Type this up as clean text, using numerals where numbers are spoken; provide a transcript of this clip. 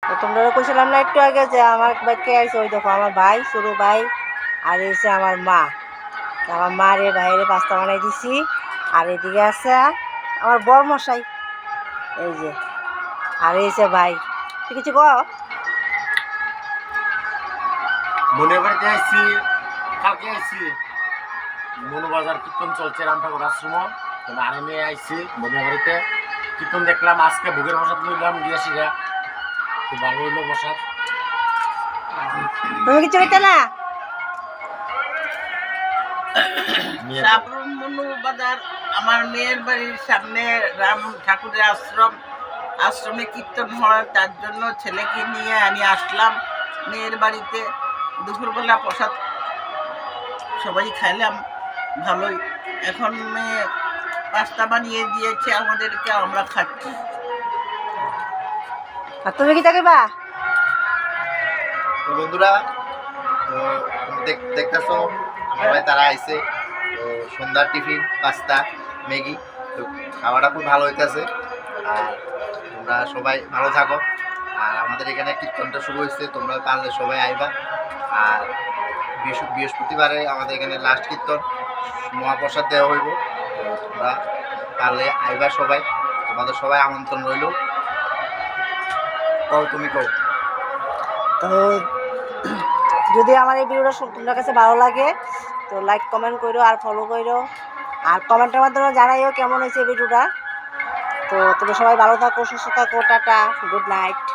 তো তোমরা কইছিলাম না একটু আগে যে আমার কে আইছে, ওই দেখো আমার ভাই, ছোটো ভাই, আর এসে আমার মা। আমার মার ভাইয়ের পাস্তা বানাই দিছি। আর এদিকে আছে আমার বর মশাই, এই যে। আর এসে ভাই, তুই কিছু ক। মনে বাড়িতে আইছি, কালকে আইছি মনোবাজার কীর্তন চলছে রামঠাকুর আশ্রম। তবে আরে মেয়ে আইছি মনে বাড়িতে কীর্তন দেখলাম। আজকে ভোগের প্রসাদ লইলাম গিয়েছি গা, খুব ভালো হইলো প্রসাদ। তুমি কিছু হইতে না সাবরুম মনোবাজার আমার মেয়ের বাড়ির সামনে রাম ঠাকুরের আশ্রমে কীর্তন হয়, তার জন্য ছেলেকে নিয়ে আমি আসলাম মেয়ের বাড়িতে। দুপুরবেলা প্রসাদ সবাই খাইলাম, ভালোই। এখন মেয়ে পাস্তা বানিয়ে দিয়েছে আমাদেরকে, আমরা খাচ্ছি। আর তুমি কি থাকবা? তো বন্ধুরা, তো দেখতেছো আমার ভাই তারা আইছে। তো সন্ধ্যার টিফিন পাস্তা ম্যাগি, তো খাওয়াটা খুব ভালো হইতেছে। আর তোমরা সবাই ভালো থাকো। আর আমাদের এখানে কীর্তনটা শুরু হয়েছে, তোমরা পারলে সবাই আইবা। আর বৃহস্পতিবারে আমাদের এখানে লাস্ট কীর্তন, মহাপ্রসাদ দেওয়া হইব। তো তোমরা পারলে আইবা সবাই, তোমাদের সবাই আমন্ত্রণ রইল। কও, তুমি কও। তো যদি আমার এই ভিডিওটা তোমার কাছে ভালো লাগে তো লাইক কমেন্ট করো আর ফলো করো, আর কমেন্টের মাধ্যমে জানাইও কেমন হয়েছে ভিডিওটা। তো তোমরা সবাই ভালো থাকো, সুস্থ থাকো, টাটা, গুড নাইট।